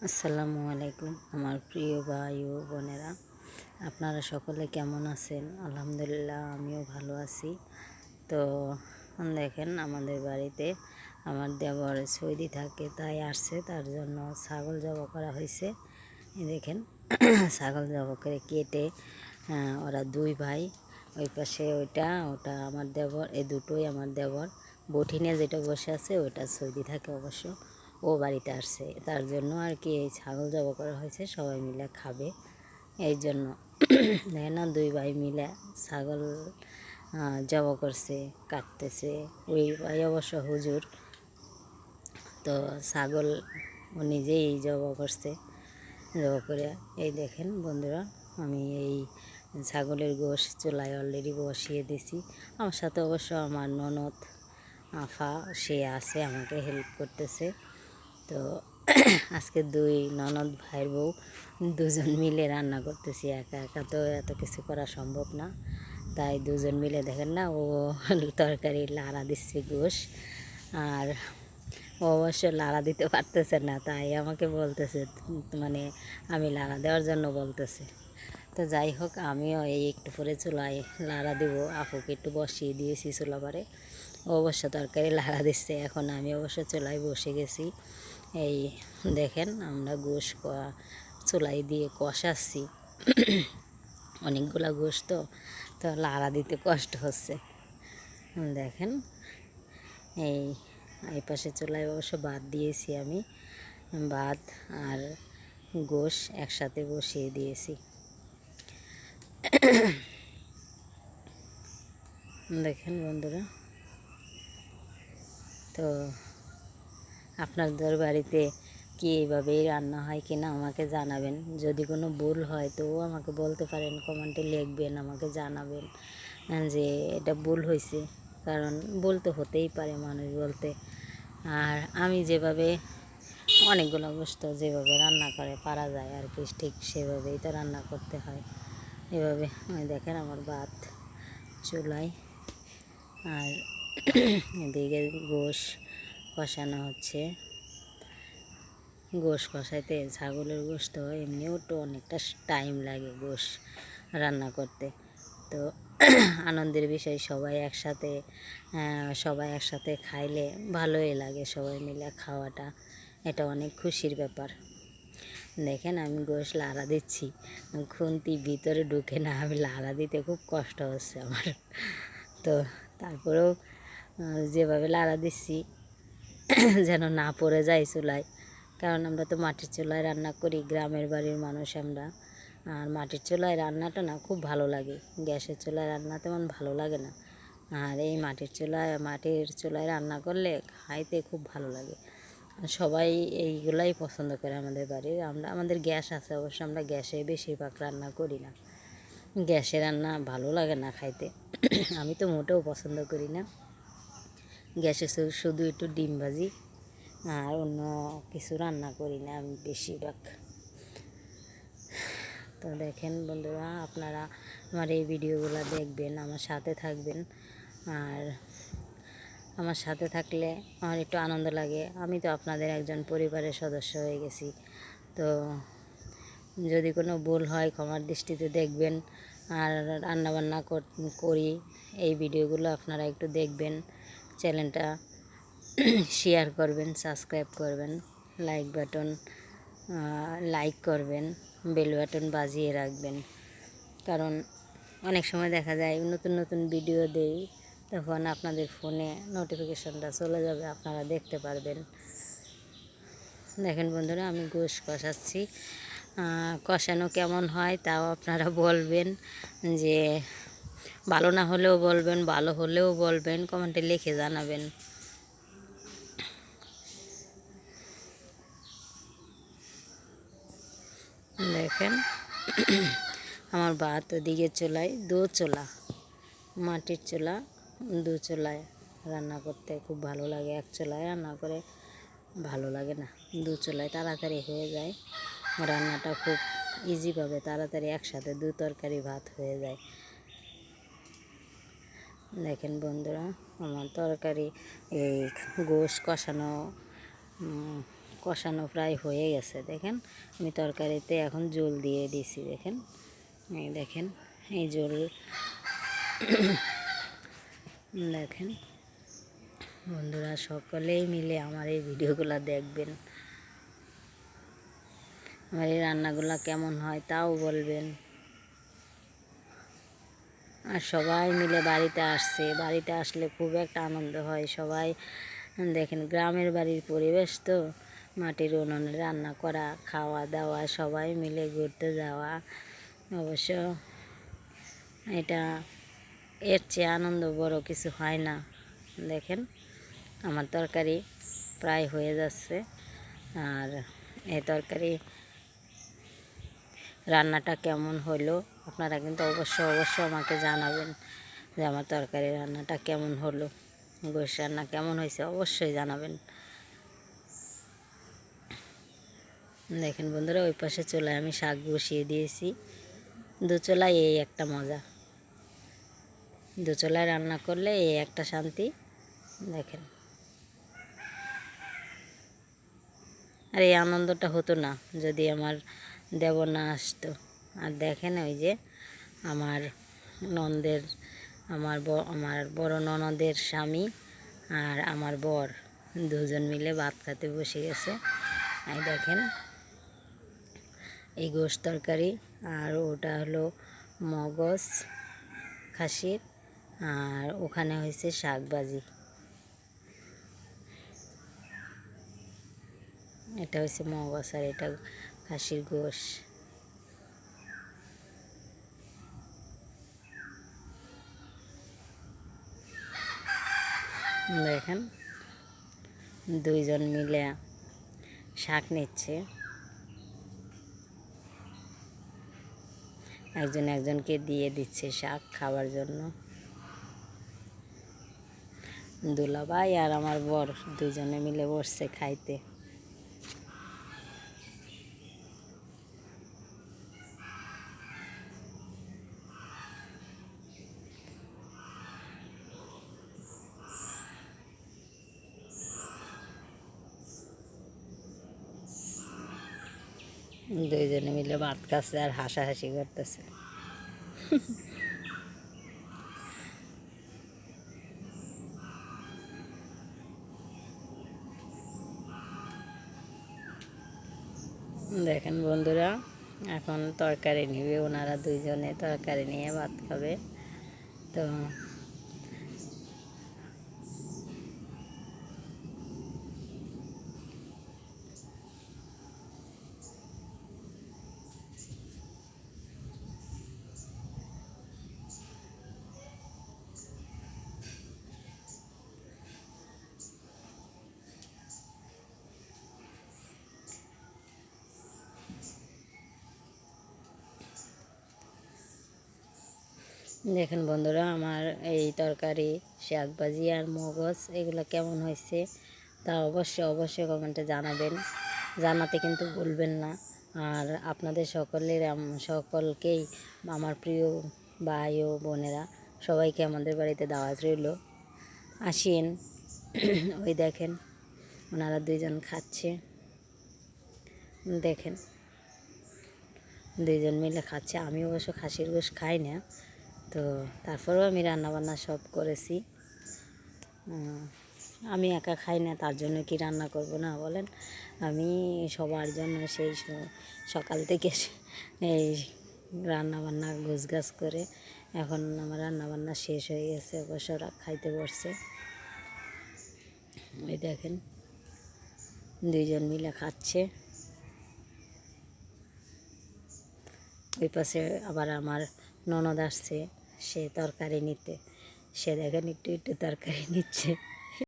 আসসালামু আলাইকুম আমার প্রিয় ভাই ও বোনেরা, আপনারা সকলে কেমন আছেন? আলহামদুলিল্লাহ আমিও ভালো আছি। তো দেখেন, আমাদের বাড়িতে আমার দেবর সৌদি থাকে, তাই আসছে, তার জন্য ছাগল জবাই করা হয়েছে। এই দেখেন ছাগল জবাই করে কেটে ওরা দুই ভাই, ওই পাশে ওটা আমার দেবর, এই দুটোই আমার দেবর। বঠিনে যেটা বসে আছে ওটা সৌদি থাকে অবশ্য, ও বাড়িতে আসছে, তার জন্য আর কি এই ছাগল জবাই করা হয়েছে, সবাই মিলে খাবে এই জন্য। দেখেন না, দুই ভাই মিলে ছাগল জবাই করছে, কাটতেছে। ওই ভাই অবশ্য হুজুর, তো ছাগল ও নিজেই জবাই করছে। জবাই করে এই দেখেন বন্ধুরা, আমি এই ছাগলের গোশ চুলায় অলরেডি বসিয়ে দিছি। আমার সাথে অবশ্য আমার ননদ আফা সে আছে, আমাকে হেল্প করতেছে। তো আজকে দুই ননদ ভাইয়ের বউ দুজন মিলে রান্না করতেছি। একা একা তো এত কিছু করা সম্ভব না, তাই দুজন মিলে দেখেন না, ও তরকারি লাড়া দিচ্ছে গোশ, আর ও অবশ্য লাড়া দিতে পারতেছে না, তাই আমাকে বলতেছে, মানে আমি লাড়া দেওয়ার জন্য বলতেছে। তো যাই হোক, আমিও এই একটু পরে চুলায় লাড়া দিব, আপুকে একটু বসিয়ে দিয়েছি চুলা পরে। ও অবশ্য তরকারি লাড়া দিচ্ছে, এখন আমি অবশ্য চুলায় বসে গেছি। এই দেখেন, আমরা গোশ চুলাই দিয়ে কষাচ্ছি। অনেকগুলা গোশ তো তো লাড়া দিতে কষ্ট হচ্ছে। দেখেন, এই এই পাশে চুলায় অবশ্য ভাত দিয়েছি আমি, ভাত আর গোশ একসাথে বসিয়ে দিয়েছি। দেখেন বন্ধুরা, তো আপনাদের বাড়িতে কি এইভাবেই রান্না হয় কি না আমাকে জানাবেন। যদি কোনো ভুল হয় তো আমাকে বলতে পারেন, কমেন্টে লিখবেন, আমাকে জানাবেন যে এটা ভুল হয়েছে, কারণ ভুল তো হতেই পারে, মানুষ বলতে। আর আমি যেভাবে অনেকগুলো গোস্ত যেভাবে রান্না করে পারা যায় আর কি, ঠিক সেভাবেই তো রান্না করতে হয়। এভাবে দেখেন আমার ভাত চুলায়, আর এদিকে গোশ কষানো হচ্ছে। গোশ কষাইতে, ছাগলের গোশ তো এমনিও তো অনেকটা টাইম লাগে গোশ রান্না করতে। তো আনন্দের বিষয়, সবাই একসাথে খাইলে ভালোই লাগে, সবাই মিলে খাওয়াটা এটা অনেক খুশির ব্যাপার। দেখেন আমি গোশ লাড়া দিচ্ছি, খুন্তি ভিতরে ঢুকে না, আমি লাড়া দিতে খুব কষ্ট হচ্ছে আমার। তো তারপরেও যেভাবে লাড়া দিচ্ছি যেন না পড়ে যায় চুলায়, কারণ আমরা তো মাটির চুলায় রান্না করি, গ্রামের বাড়ির মানুষ আমরা। আর মাটির চুলায় রান্নাটা না খুব ভালো লাগে, গ্যাসের চুলায় রান্না তেমন ভালো লাগে না। আর এই মাটির চুলায় রান্না করলে খাইতে খুব ভালো লাগে। সবাই এইগুলাই পছন্দ করে আমাদের বাড়ির। আমাদের গ্যাস আছে অবশ্য, আমরা গ্যাসে বেশিরভাগ রান্না করি না, গ্যাসে রান্না ভালো লাগে না খাইতে। আমি তো মোটেও পছন্দ করি না গ্যাসে, শুধু একটু ডিম ভাজি আর অন্য কিছু রান্না করি না আমি বেশিরভাগ। তো দেখেন বন্ধুরা, আপনারা আমার এই ভিডিওগুলো দেখবেন, আমার সাথে থাকবেন। আর আমার সাথে থাকলে আমার একটু আনন্দ লাগে, আমি তো আপনাদের একজন পরিবারের সদস্য হয়ে গেছি। তো যদি কোনো ভুল হয় ক্ষমার দৃষ্টিতে দেখবেন। আর রান্নাবান্না করি, এই ভিডিওগুলো আপনারা একটু দেখবেন, চ্যানেলটা শেয়ার করবেন, সাবস্ক্রাইব করবেন, লাইক করবেন, বেল বাটন বাজিয়ে রাখবেন। কারণ অনেক সময় দেখা যায় নতুন নতুন ভিডিও দেই, তখন আপনাদের ফোনে নোটিফিকেশনটা চলে যাবে, আপনারা দেখতে পারবেন। দেখেন বন্ধুরা, আমি গোশ কষাচ্ছি, কষানো কেমন হয় তাও আপনারা বলবেন, যে ভালো না হলেও বলবেন, ভালো হলেও বলবেন, কমেন্টে লিখে জানাবেন। দেখেন আমার ভাত ওদিকে চুলায়, মাটির চুলা, দু চুলায় রান্না করতে খুব ভালো লাগে। এক চুলায় রান্না করে ভালো লাগে না, দু চুলায় তাড়াতাড়ি হয়ে যায় রান্নাটা, খুব ইজিভাবে তাড়াতাড়ি একসাথে দু তরকারি ভাত হয়ে যায়। দেখেন বন্ধুরা, আমার তরকারি এই গোশ কষানো কষানো প্রায় হয়ে গেছে। দেখেন আমি তরকারিতে এখন ঝোল দিয়ে দিছি। দেখেন দেখেন এই ঝোল দেখেন বন্ধুরা, সকলেই মিলে আমার এই ভিডিওগুলো দেখবেন, আমার এই রান্নাগুলো কেমন হয় তাও বলবেন। আর সবাই মিলে বাড়িতে আসছে, বাড়িতে আসলে খুব একটা আনন্দ হয়। সবাই দেখেন গ্রামের বাড়ির পরিবেশ তো, মাটির উনুনে রান্না করা, খাওয়া দাওয়া, সবাই মিলে ঘুরতে যাওয়া, অবশ্য এটা এর চেয়ে আনন্দ বড় কিছু হয় না। দেখেন আমার তরকারি প্রায় হয়ে যাচ্ছে। আর এই তরকারি রান্নাটা কেমন হলো আপনারা কিন্তু অবশ্যই আমাকে জানাবেন যে আমার তরকারি রান্নাটা কেমন হলো, গোশ রান্না কেমন হয়েছে অবশ্যই জানাবেন। দেখেন বন্ধুরা, ওই পাশে চুলায় আমি শাক বসিয়ে দিয়েছি। দু চুলায় এই একটা মজা, দু চুলায় রান্না করলে এই একটা শান্তি। দেখেন আর এই আনন্দটা হতো না যদি আমার দেবর না আসতো। আর দেখেন ওই যে আমার ননদের, আমার বড় ননদের স্বামী আর আমার বর দুজন মিলে ভাত খেতে বসে গেছে। এই দেখেন এই গোশ তরকারি, আর ওটা হলো মগজ খাসির, আর ওখানে হয়েছে শাক ভাজি। এটা হচ্ছে মগজ আর এটা খাসির গোশ। দেখেন দুইজন মিলে শাক নিচ্ছে, একজন একজনকে দিয়ে দিচ্ছে শাক খাবার জন্য। দুলাভাই আর আমার বর দুজনে মিলে বসছে খাইতে। দুইজনে মিলে ভাত খাচ্ছে আর হাসাহাসি করতেছে। দেখেন বন্ধুরা, এখন তরকারি নিবে, ওনারা দুইজনে তরকারি নিয়ে ভাত খাবে। তো দেখেন বন্ধুরা, আমার এই তরকারি শাক ভাজি আর মগজ এগুলো কেমন হয়েছে তা অবশ্যই কমেন্টে জানাবেন, জানাতে কিন্তু ভুলবেন না। আর আপনাদের সকলকেই আমার প্রিয় ভাই ও বোনেরা সবাইকে আমাদের বাড়িতে দাওয়াত রইল, আসেন। ওই দেখেন ওনারা দুইজন খাচ্ছে, দেখেন দুইজন মিলে খাচ্ছে। আমি অবশ্য খাসির গোশ খাই না, তো তারপরেও আমি রান্নাবান্না সব করেছি। আমি একা খাই না, তার জন্য কি রান্না করব না বলেন। আমি সবার জন্য সেই সকাল থেকে এই রান্নাবান্না গোছগাছ করে এখন আমার রান্নাবান্না শেষ হয়ে গেছে, অবশ্য ওরা খাইতে বসছে। ওই দেখেন দুইজন মিলে খাচ্ছে। ওই পাশে আবার আমার ননদ আসছে, সে তরকারি নিতে, সে দেখেন একটু তরকারি নিচ্ছে।